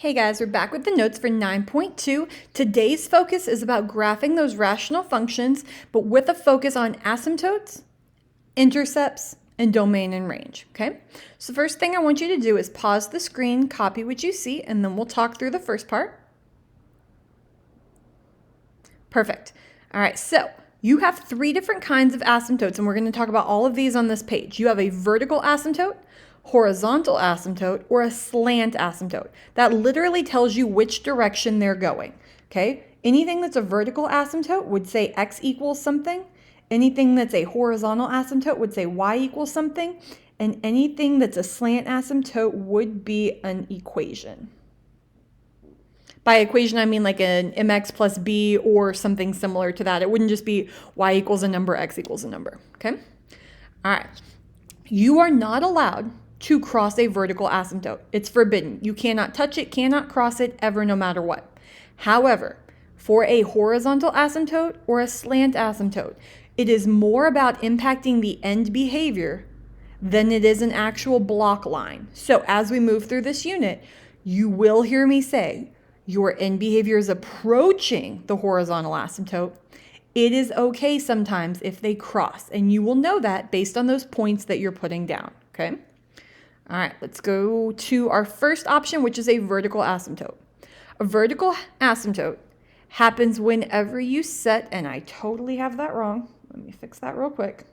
Hey guys, we're back with the notes for 9.2. Today's focus is about graphing those rational functions, but with a focus on asymptotes, intercepts, and domain and range, okay? So the first thing I want you to do is pause the screen, copy what you see, and then we'll talk through the first part. Perfect. All right, so you have three different kinds of asymptotes, and we're going to talk about all of these on this page. You have a vertical asymptote, horizontal asymptote, or a slant asymptote. That literally tells you which direction they're going, okay? Anything that's a vertical asymptote would say x equals something. Anything that's a horizontal asymptote would say y equals something. And anything that's a slant asymptote would be an equation. By equation, I mean like an mx plus b or something similar to that. It wouldn't just be y equals a number, x equals a number, okay? All right. You are not allowed to cross a vertical asymptote. It's forbidden. You cannot touch it, cannot cross it ever, no matter what. However, for a horizontal asymptote or a slant asymptote, it is more about impacting the end behavior than it is an actual block line. So as we move through this unit, you will hear me say your end behavior is approaching the horizontal asymptote. It is okay sometimes if they cross, and you will know that based on those points that you're putting down, okay? All right, let's go to our first option, which is a vertical asymptote. A vertical asymptote happens whenever you set, and I totally have that wrong. Let me fix that real quick.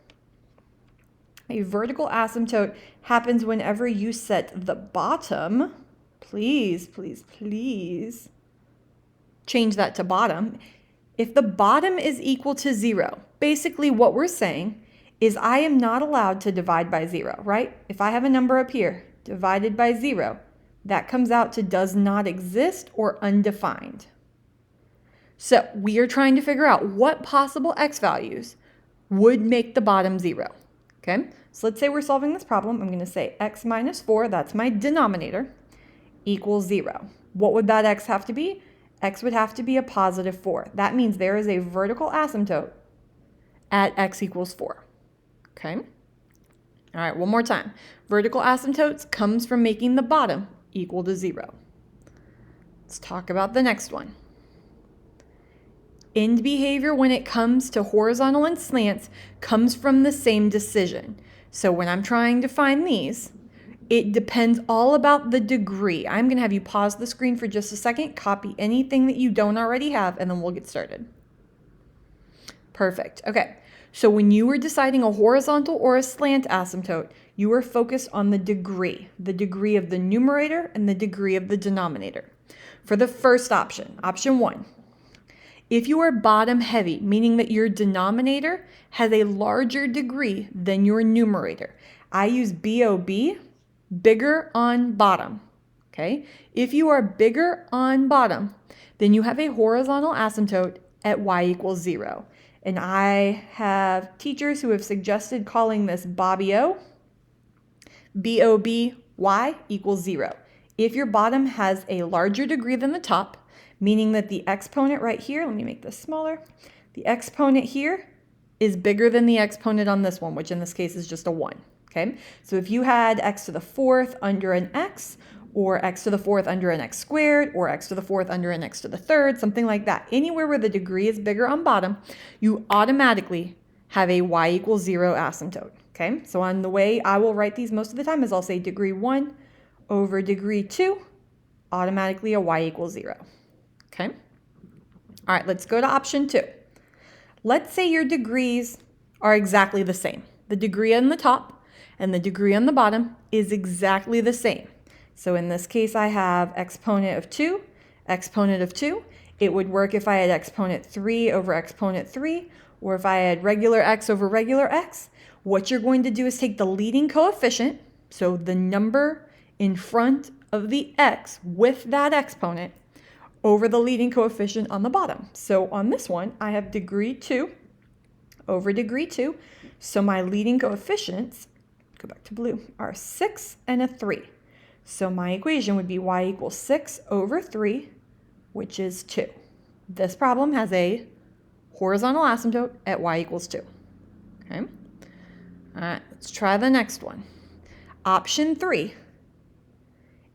A vertical asymptote happens whenever you set the bottom, please change that to bottom. If the bottom is equal to 0, basically what we're saying is I am not allowed to divide by 0, right? If I have a number up here divided by 0, that comes out to does not exist or undefined. So we are trying to figure out what possible x values would make the bottom 0, okay? So let's say we're solving this problem. I'm going to say x minus 4, that's my denominator, equals 0. What would that x have to be? X would have to be a positive 4. That means there is a vertical asymptote at x equals 4. Okay? All right, one more time. Vertical asymptotes comes from making the bottom equal to 0. Let's talk about the next one. End behavior when it comes to horizontal and slants comes from the same decision. So when I'm trying to find these, it depends all about the degree. I'm going to have you pause the screen for just a second, copy anything that you don't already have, and then we'll get started. Perfect. Okay. So when you were deciding a horizontal or a slant asymptote, you were focused on the degree of the numerator and the degree of the denominator. For the first option, option 1, if you are bottom heavy, meaning that your denominator has a larger degree than your numerator, I use BOB, bigger on bottom, okay? If you are bigger on bottom, then you have a horizontal asymptote at y equals 0. And I have teachers who have suggested calling this BOBY, B-O-B-Y equals 0. If your bottom has a larger degree than the top, meaning that the exponent right here, let me make this smaller, the exponent here is bigger than the exponent on this one, which in this case is just a 1, okay? So if you had x to the 4th under an x, or x to the 4th under an x squared, or x to the 4th under an x to the 3rd, something like that. Anywhere where the degree is bigger on bottom, you automatically have a y equals 0 asymptote, okay? So on the way I will write these most of the time is I'll say degree 1 over degree 2, automatically a y equals 0, okay? All right, let's go to option 2. Let's say your degrees are exactly the same. The degree on the top and the degree on the bottom is exactly the same. So in this case, I have exponent of 2, exponent of 2. It would work if I had exponent 3 over exponent 3, or if I had regular x over regular x. What you're going to do is take the leading coefficient, so the number in front of the x with that exponent, over the leading coefficient on the bottom. So on this one, I have degree 2 over degree 2. So my leading coefficients, go back to blue, are 6 and a 3. So my equation would be y equals 6 over 3, which is 2. This problem has a horizontal asymptote at y equals 2. Okay? All right, let's try the next one. Option 3.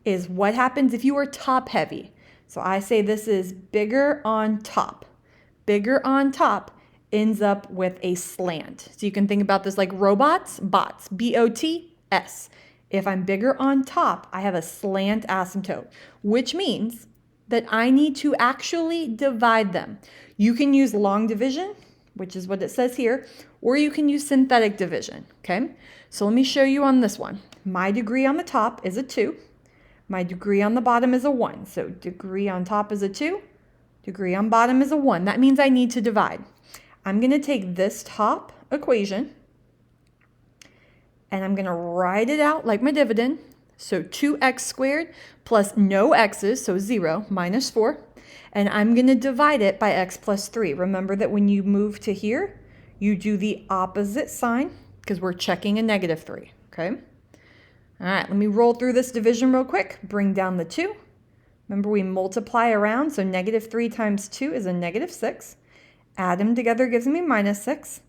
is what happens if you are top heavy. So I say this is bigger on top. Bigger on top ends up with a slant. So you can think about this like robots, bots, B-O-T-S. If I'm bigger on top, I have a slant asymptote, which means that I need to actually divide them. You can use long division, which is what it says here, or you can use synthetic division, okay? So let me show you on this one. My degree on the top is a 2. My degree on the bottom is a 1. So degree on top is a 2. Degree on bottom is a 1. That means I need to divide. I'm going to take this top equation and I'm going to write it out like my dividend. So 2x squared plus no x's, so 0, minus 4. And I'm going to divide it by x plus 3. Remember that when you move to here, you do the opposite sign because we're checking a negative 3, okay? All right, let me roll through this division real quick. Bring down the 2. Remember, we multiply around, so negative 3 times 2 is a negative 6. Add them together gives me minus 6.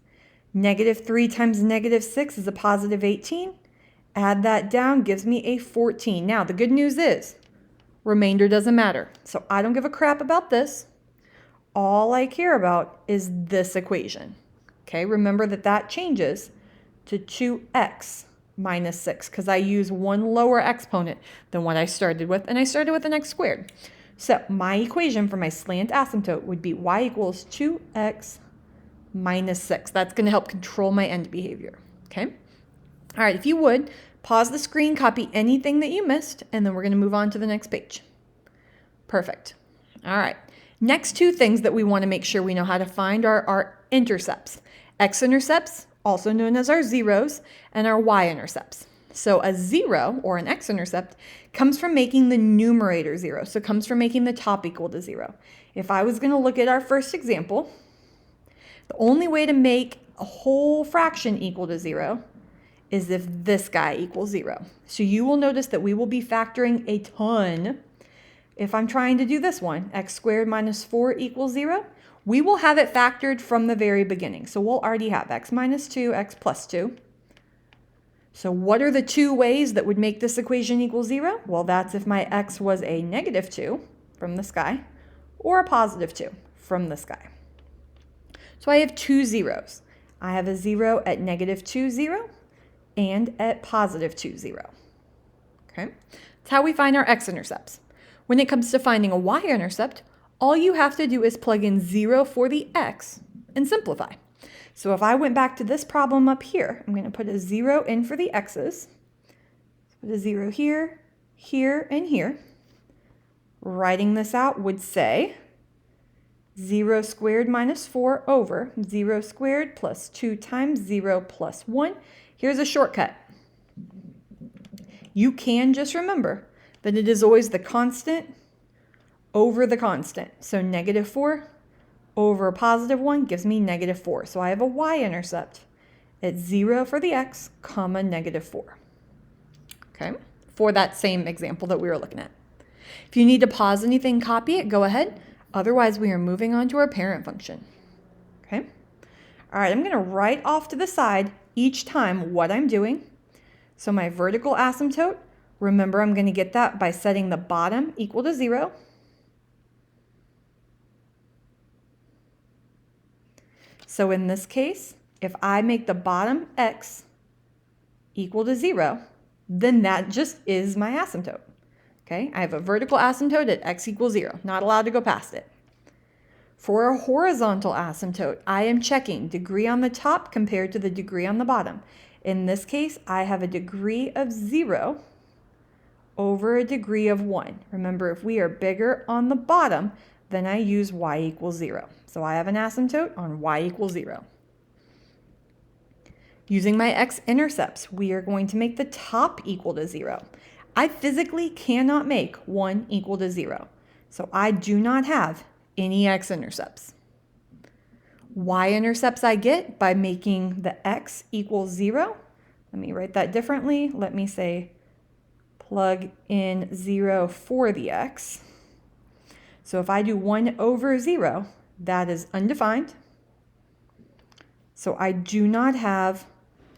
Negative 3 times negative 6 is a positive 18. Add that down gives me a 14. Now, the good news is remainder doesn't matter. So I don't give a crap about this. All I care about is this equation. Okay, remember that changes to 2x minus 6 because I use one lower exponent than what I started with, and I started with an x squared. So my equation for my slant asymptote would be y equals 2x minus 6. That's going to help control my end behavior, okay? All right, if you would, pause the screen, copy anything that you missed, and then we're going to move on to the next page. Perfect. All right, next two things that we want to make sure we know how to find are our intercepts. X-intercepts, also known as our zeros, and our y-intercepts. So a 0, or an x-intercept, comes from making the numerator 0. So it comes from making the top equal to 0. If I was going to look at our first example, the only way to make a whole fraction equal to 0 is if this guy equals 0. So you will notice that we will be factoring a ton. If I'm trying to do this one, x squared minus 4 equals 0, we will have it factored from the very beginning. So we'll already have x minus 2, x plus 2. So what are the two ways that would make this equation equal 0? Well, that's if my x was a negative 2 from this guy or a positive 2 from this guy. So I have two zeros. I have a 0 at negative 2, 0 and at positive 2, 0. Okay, that's how we find our x-intercepts. When it comes to finding a y-intercept, all you have to do is plug in 0 for the x and simplify. So if I went back to this problem up here, I'm going to put a 0 in for the x's. Put a 0 here, here, and here. Writing this out would say 0 squared minus 4 over 0 squared plus 2 times 0 plus 1. Here's a shortcut. You can just remember that it is always the constant over the constant. So negative 4 over a positive 1 gives me negative 4. So I have a y-intercept at 0 for the x, comma, negative 4. Okay, for that same example that we were looking at. If you need to pause anything, copy it, go ahead. Otherwise, we are moving on to our parent function. Okay, all right, I'm going to write off to the side each time what I'm doing. So my vertical asymptote, remember I'm going to get that by setting the bottom equal to 0. So in this case, if I make the bottom x equal to 0, then that just is my asymptote. Okay, I have a vertical asymptote at x equals 0, not allowed to go past it. For a horizontal asymptote, I am checking degree on the top compared to the degree on the bottom. In this case, I have a degree of 0 over a degree of 1. Remember, if we are bigger on the bottom, then I use y equals 0. So I have an asymptote on y equals 0. Using my x-intercepts, we are going to make the top equal to 0. I physically cannot make 1 equal to 0. So I do not have any x-intercepts. Y-intercepts I get by making the x equals 0. Let me write that differently. Let me say plug in 0 for the x. So if I do 1 over 0, that is undefined. So I do not have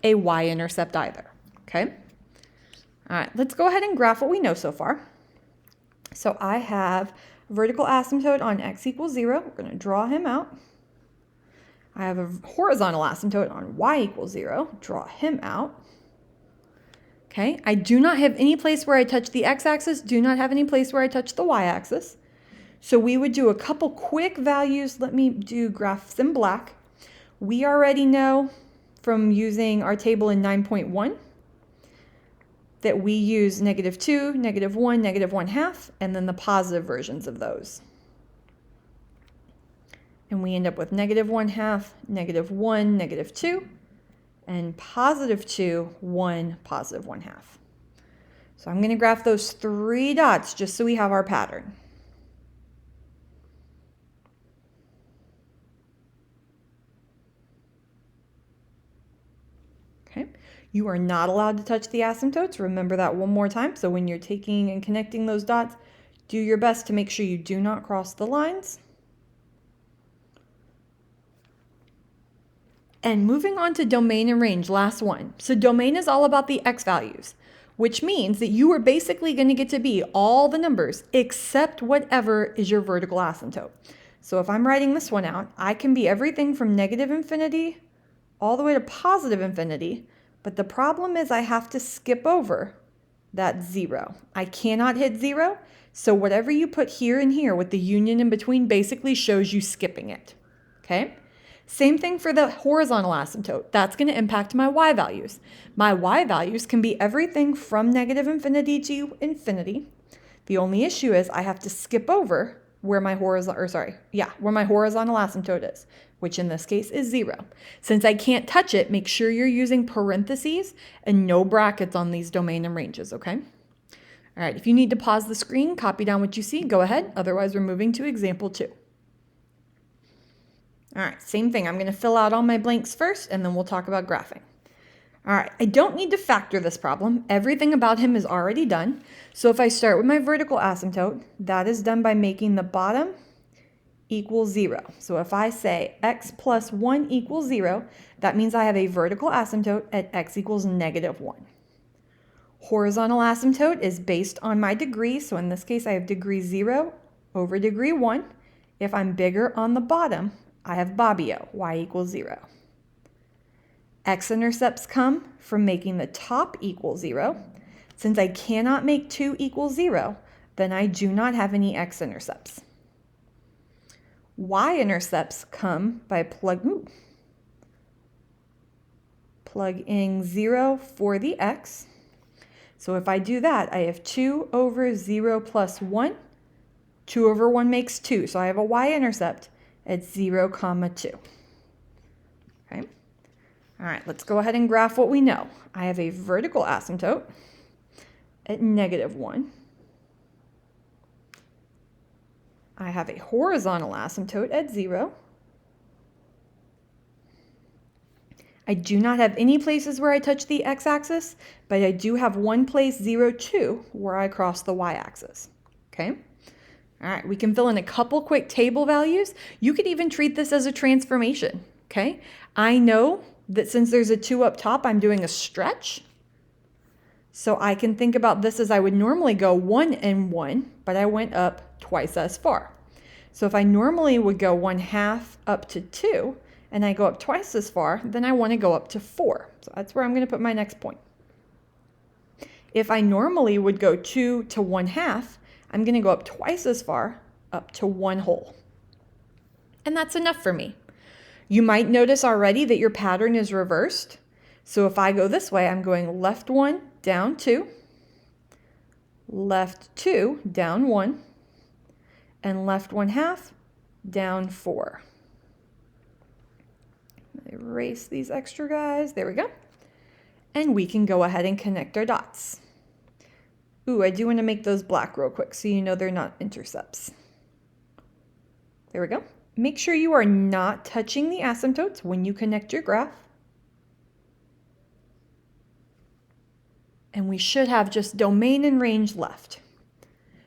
a y-intercept either, okay? All right, let's go ahead and graph what we know so far. So I have vertical asymptote on x equals 0. We're going to draw him out. I have a horizontal asymptote on y equals 0. Draw him out. Okay, I do not have any place where I touch the x-axis, do not have any place where I touch the y-axis. So we would do a couple quick values. Let me do graphs in black. We already know from using our table in 9.1 that we use -2, -1, -1/2, and then the positive versions of those. And we end up with -1/2, -1, -2, and +2, 1, +1/2. So I'm going to graph those 3 dots just so we have our pattern. Okay, you are not allowed to touch the asymptotes. Remember that one more time. So when you're taking and connecting those dots, do your best to make sure you do not cross the lines. And moving on to domain and range, last one. So domain is all about the x values, which means that you are basically going to get to be all the numbers except whatever is your vertical asymptote. So if I'm writing this one out, I can be everything from -infinity all the way to +infinity, but the problem is I have to skip over that 0. I cannot hit 0, so whatever you put here and here with the union in between basically shows you skipping it, okay? Same thing for the horizontal asymptote. That's going to impact my y values. My y values can be everything from -infinity to infinity. The only issue is I have to skip over where my horizontal asymptote is, which in this case is 0. Since I can't touch it, make sure you're using parentheses and no brackets on these domain and ranges, okay? All right, if you need to pause the screen, copy down what you see, go ahead. Otherwise, we're moving to example 2. All right, same thing. I'm going to fill out all my blanks first, and then we'll talk about graphing. All right, I don't need to factor this problem. Everything about him is already done. So if I start with my vertical asymptote, that is done by making the bottom equal 0. So if I say x plus 1 equals 0, that means I have a vertical asymptote at x equals -1. Horizontal asymptote is based on my degree. So in this case, I have degree 0 over degree 1. If I'm bigger on the bottom, I have Bobbio, y equals 0. X-intercepts come from making the top equal 0. Since I cannot make 2 equal 0, then I do not have any x-intercepts. Y-intercepts come by plugging 0 for the x. So if I do that, I have 2 over 0 plus 1. 2 over 1 makes 2, so I have a y-intercept at 0, 2. Okay. All right, let's go ahead and graph what we know. I have a vertical asymptote at -1. I have a horizontal asymptote at 0. I do not have any places where I touch the x-axis, but I do have one place, 0, 2, where I cross the y-axis. Okay. All right, we can fill in a couple quick table values. You could even treat this as a transformation, okay? I know that since there's a 2 up top, I'm doing a stretch. So I can think about this as I would normally go 1 and 1, but I went up twice as far. So if I normally would go 1/2 up to 2, and I go up twice as far, then I want to go up to 4. So that's where I'm going to put my next point. If I normally would go 2 to 1/2, I'm going to go up twice as far, up to 1 whole. And that's enough for me. You might notice already that your pattern is reversed. So if I go this way, I'm going left 1, down 2, left 2, down 1, and left 1/2, down 4. Erase these extra guys. There we go. And we can go ahead and connect our dots. Ooh, I do want to make those black real quick so you know they're not intercepts. There we go. Make sure you are not touching the asymptotes when you connect your graph. And we should have just domain and range left.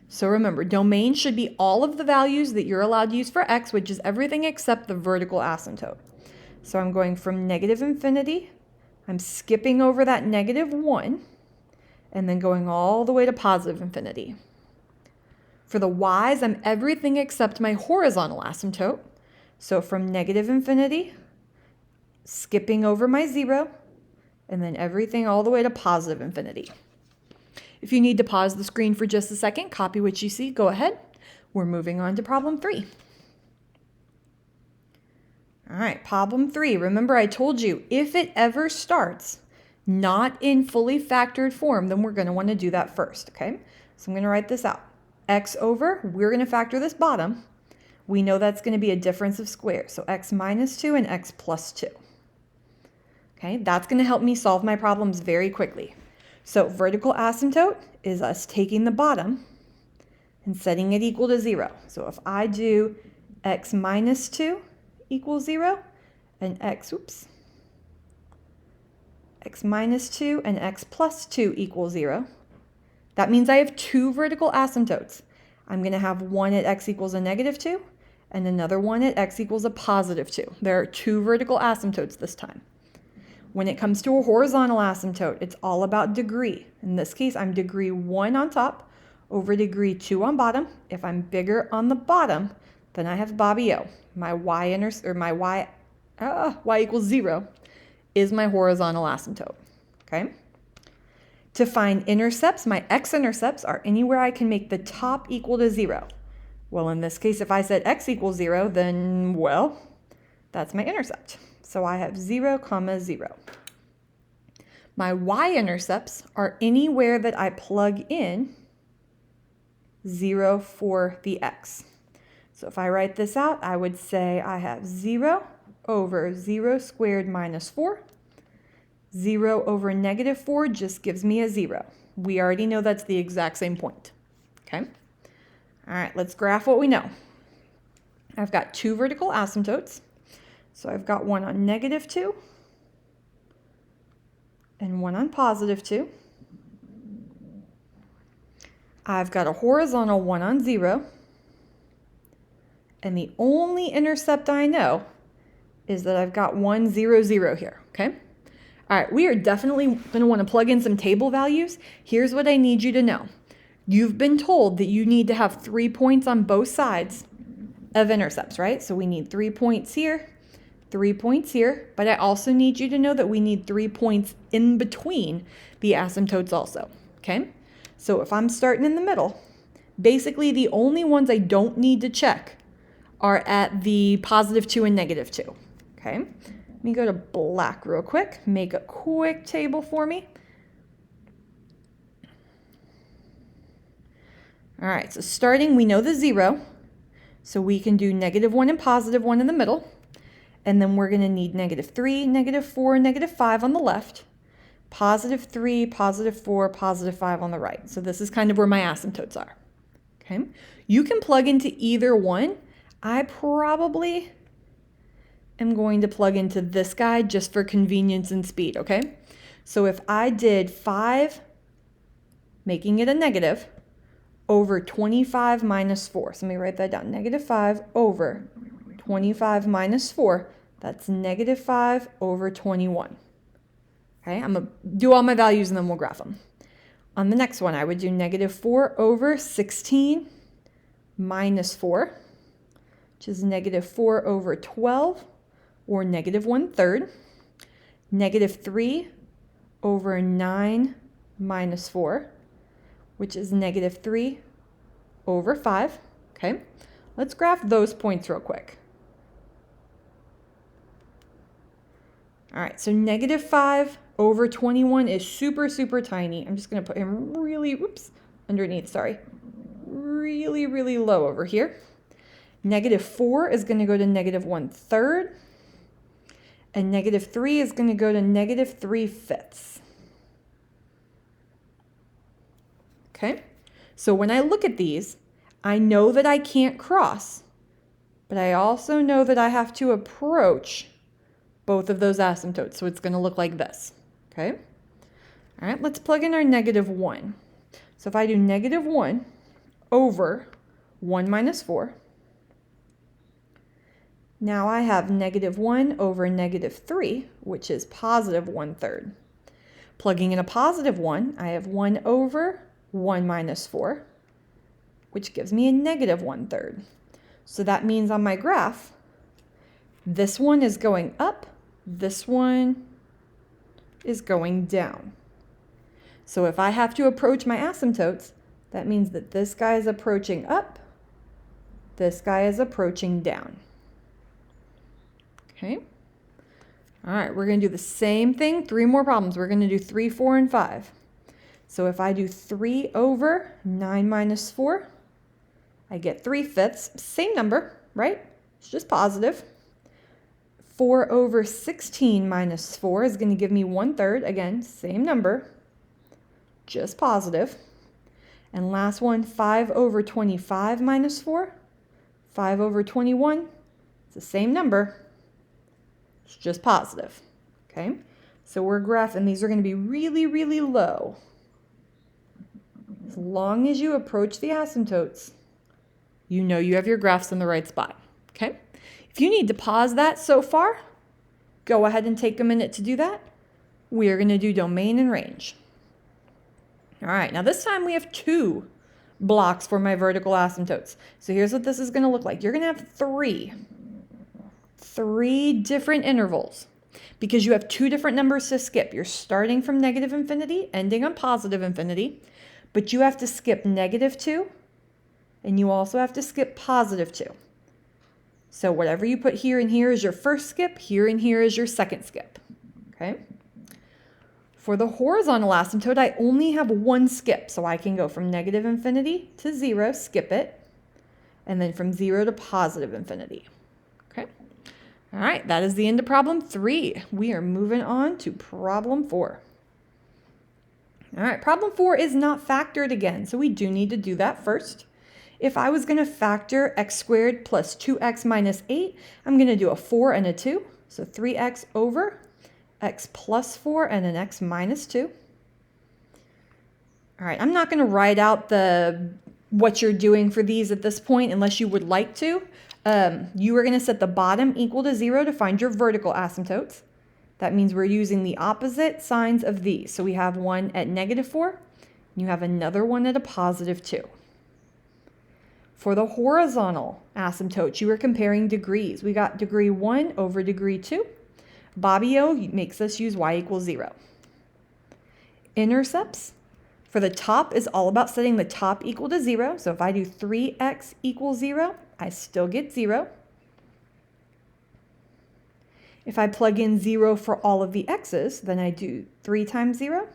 So remember, domain should be all of the values that you're allowed to use for x, which is everything except the vertical asymptote. So I'm going from -infinity, I'm skipping over that -1, and then going all the way to +infinity. For the y's, I'm everything except my horizontal asymptote. So from negative infinity, skipping over my 0, and then everything all the way to positive infinity. If you need to pause the screen for just a second, copy what you see, go ahead. We're moving on to problem 3. All right, problem 3. Remember I told you, if it ever starts not in fully factored form, then we're going to want to do that first, okay? So I'm going to write this out. X over, we're going to factor this bottom. We know that's going to be a difference of squares, so x minus 2 and x plus 2. Okay, that's going to help me solve my problems very quickly. So vertical asymptote is us taking the bottom and setting it equal to 0. So if I do x minus 2 equals 0 and x minus 2 and x plus 2 equals 0, that means I have 2 vertical asymptotes. I'm going to have one at x equals a negative 2 and another one at x equals a positive 2. There are 2 vertical asymptotes this time. When it comes to a horizontal asymptote, it's all about degree. In this case, I'm degree 1 on top over degree 2 on bottom. If I'm bigger on the bottom, then I have Bobby-O. My y equals 0 is my horizontal asymptote. Okay? To find intercepts, my x-intercepts are anywhere I can make the top equal to 0. Well, in this case, if I said x equals 0, then, well, that's my intercept. So I have 0, 0. My y-intercepts are anywhere that I plug in 0 for the x. So if I write this out, I would say I have 0 over 0 squared minus 4. 0 over negative 4 just gives me a 0. We already know that's the exact same point. Okay? All right, let's graph what we know. I've got 2 vertical asymptotes. So I've got one on negative 2 and one on positive 2. I've got a horizontal one on 0. And the only intercept I know is that I've got 1, 0, 0 here, okay? All right, we are definitely going to want to plug in some table values. Here's what I need you to know. You've been told that you need to have 3 points on both sides of intercepts, right? So we need 3 points here, 3 points here, but I also need you to know that we need 3 points in between the asymptotes also, okay? So if I'm starting in the middle, basically the only ones I don't need to check are at the positive 2 and negative 2, okay? Let me go to black real quick, make a quick table for me. All right, so starting, we know the 0, so we can do negative 1 and positive 1 in the middle, and then we're going to need negative 3, negative 4, negative 5 on the left, positive 3, positive 4, positive 5 on the right. So this is kind of where my asymptotes are, okay? You can plug into either one. I probably am going to plug into this guy just for convenience and speed, okay? So if I did 5, making it a negative, over 25 minus 4. So let me write that down. Negative 5 over 25 minus 4. That's negative 5 over 21. Okay, I'm going to do all my values and then we'll graph them. On the next one, I would do negative 4 over 16 minus 4, which is negative 4 over 12, or negative 1/3. Negative 3 over 9 minus 4, which is negative 3 over 5. Okay, let's graph those points real quick. All right, so negative 5 over 21 is super, super tiny. I'm just going to put him really, underneath, sorry. Really, really low over here. Negative 4 is going to go to negative 1/3. And negative 3 is going to go to negative 3/5. Okay, so when I look at these, I know that I can't cross, but I also know that I have to approach both of those asymptotes. So it's going to look like this. Okay, all right, let's plug in our negative 1. So if I do negative 1 over 1 minus 4, now I have negative 1 over negative 3, which is positive 1/3. Plugging in a positive 1, I have 1 over 1 minus 4. which gives me a negative 1/3. So that means on my graph, this one is going up, this one is going down. So if I have to approach my asymptotes, that means that this guy is approaching up, this guy is approaching down. Okay. All right, we're going to do the same thing, 3 more problems. We're going to do 3, 4, and 5. So if I do 3 over 9 minus 4, I get 3/5, same number, right? It's just positive. 4 over 16 minus 4 is going to give me 1/3, again, same number, just positive. And last one, 5 over 25 minus 4, 5 over 21, it's the same number, it's just positive, okay? So we're graphing, these are going to be really, really low. As long as you approach the asymptotes, you know you have your graphs in the right spot, okay? If you need to pause that so far, go ahead and take a minute to do that. We are going to do domain and range. All right, now this time we have 2 blocks for my vertical asymptotes. So here's what this is going to look like. You're going to have 3 different intervals because you have 2 different numbers to skip. You're starting from negative infinity, ending on positive infinity, but you have to skip -2, and you also have to skip +2. So whatever you put here and here is your first skip, here and here is your second skip, okay? For the horizontal asymptote, I only have 1 skip, so I can go from negative infinity to 0, skip it, and then from 0 to positive infinity, okay? All right, that is the end of problem 3. We are moving on to problem 4. All right, problem 4 is not factored again, so we do need to do that first. If I was going to factor x squared plus 2x minus 8, I'm going to do a 4 and a 2. So 3x over x plus 4 and an x minus 2. All right, I'm not going to write out what you're doing for these at this point unless you would like to. You are going to set the bottom equal to 0 to find your vertical asymptotes. That means we're using the opposite signs of these. So we have one at -4, and you have another one at a +2. For the horizontal asymptote, you are comparing degrees. We got degree 1 over degree 2. Bobbio makes us use y equals 0. Intercepts, for the top is all about setting the top equal to 0. So if I do 3x equals 0, I still get 0. If I plug in 0 for all of the x's, then I do 3 times 0.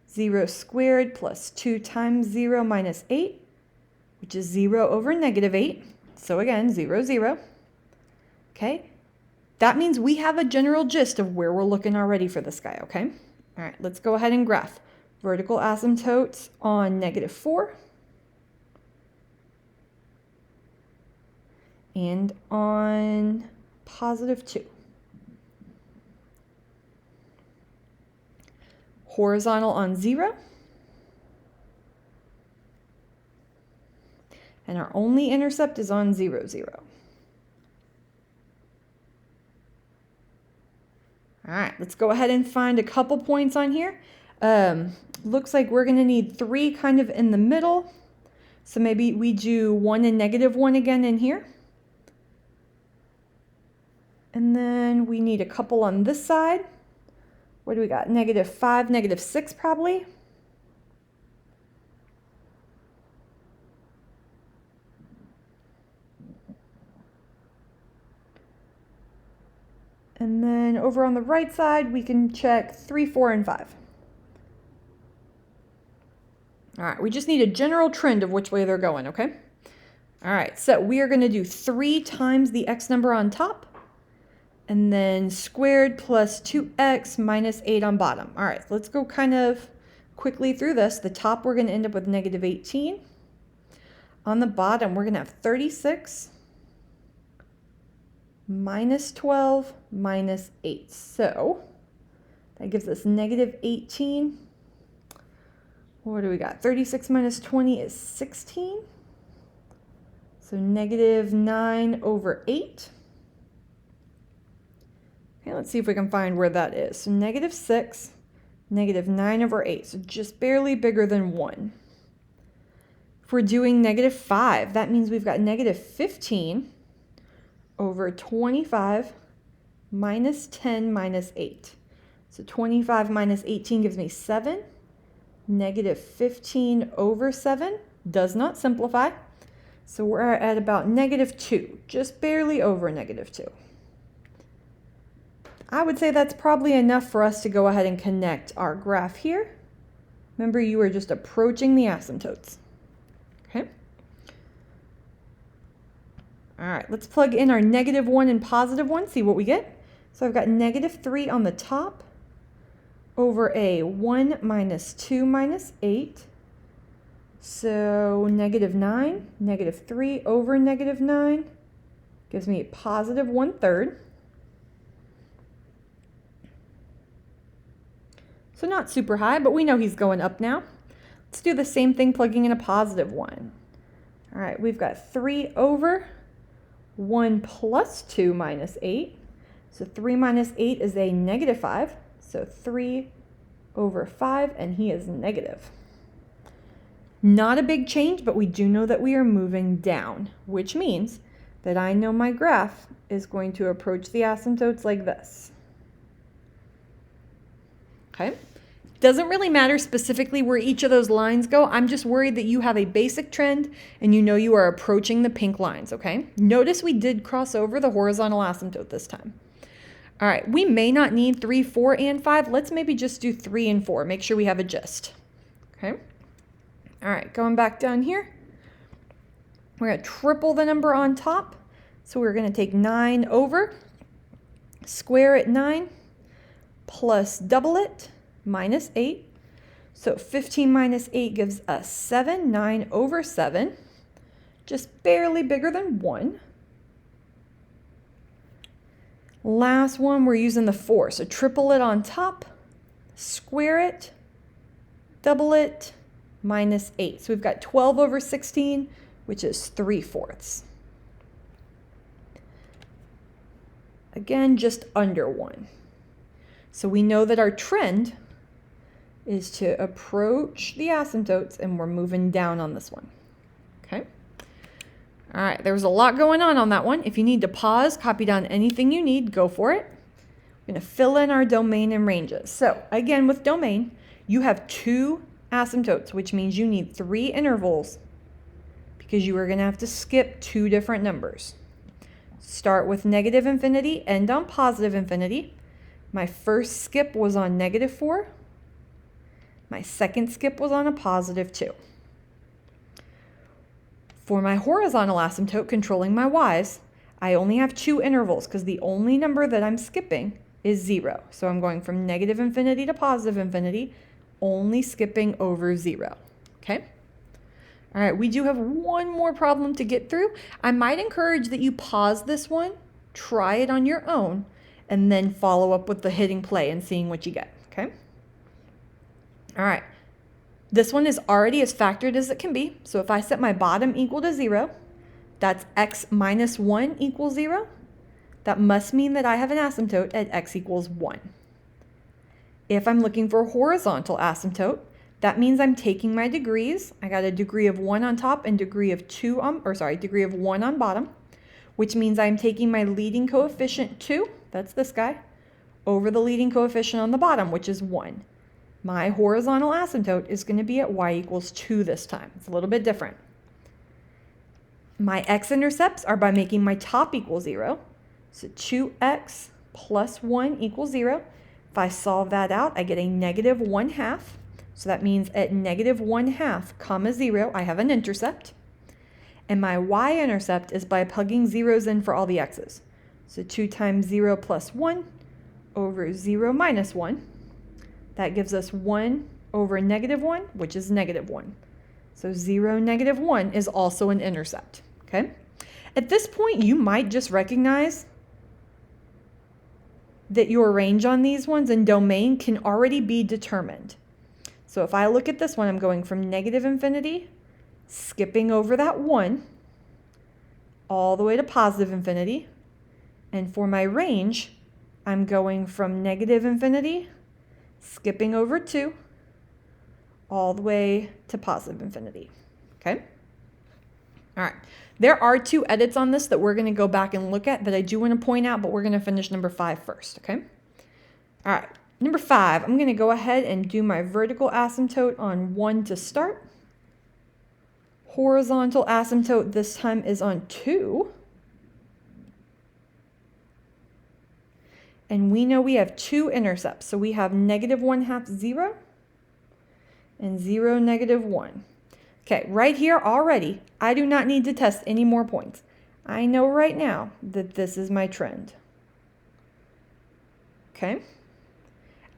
0 squared plus 2 times 0 minus 8. Which is 0 over -8. So again, 0, 0. Okay, that means we have a general gist of where we're looking already for this guy, okay? All right, let's go ahead and graph. Vertical asymptotes on -4 and on +2. Horizontal on 0. And our only intercept is on 0, 0. All right, let's go ahead and find a couple points on here. Looks like we're going to need 3 kind of in the middle. So maybe we do 1 and -1 again in here. And then we need a couple on this side. What do we got? -5, -6 probably. And then over on the right side, we can check 3, 4, and 5. All right, we just need a general trend of which way they're going, okay? All right, so we are going to do 3 times the x number on top, and then squared plus 2x minus 8 on bottom. All right, let's go kind of quickly through this. The top, we're going to end up with -18. On the bottom, we're going to have 36 minus 12 minus 8. So that gives us -18. What do we got? 36 minus 20 is 16. So -9 over 8. Okay, let's see if we can find where that is. So -6, -9 over 8. So just barely bigger than 1. If we're doing -5, that means we've got -15 over 25 minus 10 minus 8. So 25 minus 18 gives me 7. -15 over 7 does not simplify. So we're at about -2, just barely over -2. I would say that's probably enough for us to go ahead and connect our graph here. Remember, you are just approaching the asymptotes. Okay. All right, let's plug in our -1 and +1, see what we get. So I've got -3 on the top over a 1 minus 2 minus 8. So -9, -3 over -9 gives me a +1/3. So not super high, but we know he's going up now. Let's do the same thing plugging in a +1. All right, we've got 3 over 1 plus 2 minus 8. So 3 minus 8 is a -5. So 3 over 5, and he is negative. Not a big change, but we do know that we are moving down, which means that I know my graph is going to approach the asymptotes like this. Okay? Doesn't really matter specifically where each of those lines go. I'm just worried that you have a basic trend and you know you are approaching the pink lines, okay? Notice we did cross over the horizontal asymptote this time. All right, we may not need 3, 4, and 5. Let's maybe just do 3 and 4. Make sure we have a gist, okay? All right, going back down here. We're going to triple the number on top. So we're going to take 9 over, square it 9, plus double it, minus 8. So 15 minus 8 gives us 7. 9 over 7, just barely bigger than 1. Last one, we're using the 4. So triple it on top, square it, double it, minus 8. So we've got 12 over 16, which is 3/4. Again, just under 1. So we know that our trend is to approach the asymptotes, and we're moving down on this one. Okay. All right, there was a lot going on that one. If you need to pause, copy down anything you need, go for it. We're going to fill in our domain and ranges. So again, with domain, you have 2 asymptotes, which means you need 3 intervals because you are going to have to skip 2 different numbers. Start with -infinity, end on +infinity. My first skip was on -4. My second skip was on a +2. For my horizontal asymptote controlling my y's, I only have 2 intervals because the only number that I'm skipping is 0. So I'm going from -infinity to +infinity, only skipping over 0. Okay? All right, we do have one more problem to get through. I might encourage that you pause this one, try it on your own, and then follow up with the hitting play and seeing what you get. Okay? All right. This one is already as factored as it can be. So if I set my bottom equal to 0, that's x minus 1 equals 0. That must mean that I have an asymptote at x equals 1. If I'm looking for a horizontal asymptote, that means I'm taking my degrees. I got a degree of 1 on top and degree of 1 on bottom, which means I'm taking my leading coefficient 2, that's this guy, over the leading coefficient on the bottom, which is 1. My horizontal asymptote is going to be at y equals 2 this time. It's a little bit different. My x-intercepts are by making my top equal 0. So 2x plus 1 equals 0. If I solve that out, I get a -1/2. So that means at -1/2, comma 0, I have an intercept. And my y-intercept is by plugging zeros in for all the x's. So 2 times 0 plus 1 over 0 minus 1. That gives us 1 over -1, which is -1. So 0, -1 is also an intercept, okay? At this point, you might just recognize that your range on these ones and domain can already be determined. So if I look at this one, I'm going from -infinity, skipping over that 1, all the way to +infinity. And for my range, I'm going from -infinity, skipping over 2, all the way to +infinity, okay? All right. There are 2 edits on this that we're going to go back and look at that I do want to point out, but we're going to finish number 5 first, okay? All right. Number 5, I'm going to go ahead and do my vertical asymptote on 1 to start. Horizontal asymptote this time is on 2. And we know we have 2 intercepts. So we have -1/2, 0, and 0, -1. Okay, right here already, I do not need to test any more points. I know right now that this is my trend. Okay.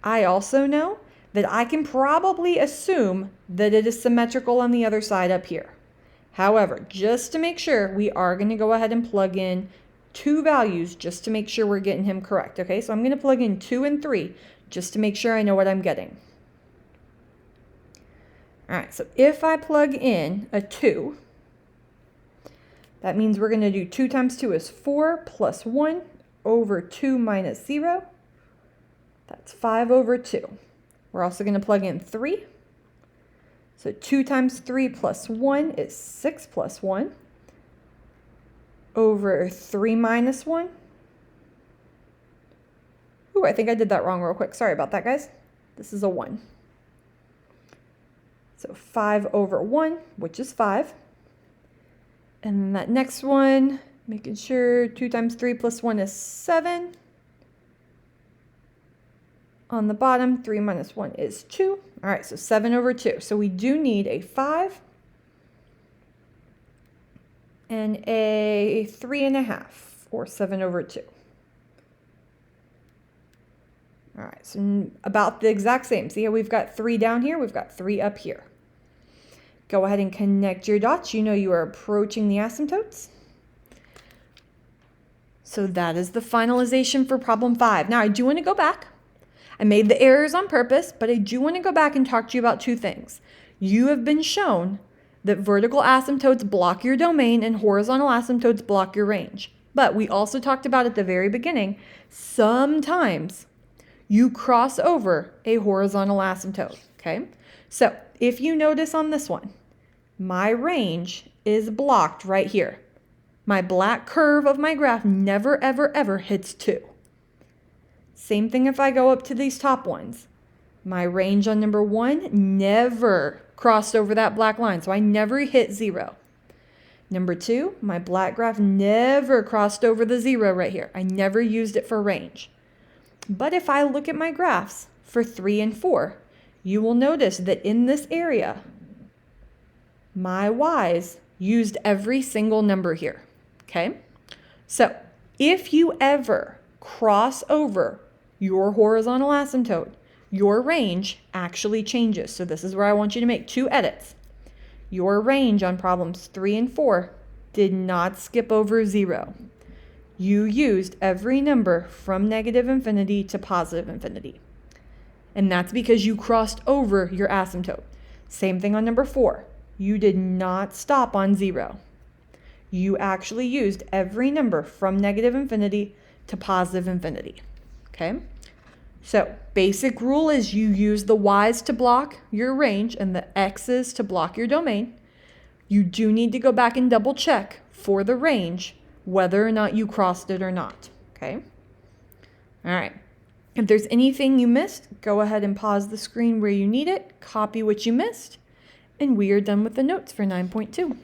I also know that I can probably assume that it is symmetrical on the other side up here. However, just to make sure, we are going to go ahead and plug in 2 values just to make sure we're getting him correct. Okay, so I'm going to plug in 2 and 3 just to make sure I know what I'm getting. All right, so if I plug in a 2, that means we're going to do 2 times 2 is 4 plus 1 over 2 minus 0. That's 5 over 2. We're also going to plug in 3. So 2 times 3 plus 1 is 6 plus 1 over 3 minus 1. Ooh, I think I did that wrong real quick. Sorry about that, guys. This is a 1. So 5 over 1, which is 5. And then that next one, making sure 2 times 3 plus 1 is 7. On the bottom, 3 minus 1 is 2. All right, so 7 over 2. So we do need a 5 and a 3.5, or 7 over 2. All right, so about the exact same. See how we've got 3 down here? We've got 3 up here. Go ahead and connect your dots. You know you are approaching the asymptotes. So that is the finalization for problem 5. Now I do want to go back. I made the errors on purpose, but I do want to go back and talk to you about 2 things. You have been shown that vertical asymptotes block your domain and horizontal asymptotes block your range. But we also talked about at the very beginning, sometimes you cross over a horizontal asymptote, okay? So if you notice on this one, my range is blocked right here. My black curve of my graph never, ever, ever hits 2. Same thing if I go up to these top ones. My range on number 1 never crossed over that black line, so I never hit 0. Number 2, my black graph never crossed over the 0 right here. I never used it for range. But if I look at my graphs for 3 and 4, you will notice that in this area, my y's used every single number here, okay? So if you ever cross over your horizontal asymptote, your range actually changes. So this is where I want you to make 2 edits. Your range on problems 3 and 4 did not skip over 0. You used every number from -infinity to +infinity. And that's because you crossed over your asymptote. Same thing on number 4. You did not stop on 0. You actually used every number from -infinity to +infinity. Okay? So, basic rule is you use the y's to block your range and the x's to block your domain. You do need to go back and double check for the range whether or not you crossed it or not. Okay? All right. If there's anything you missed, go ahead and pause the screen where you need it, copy what you missed, and we are done with the notes for 9.2.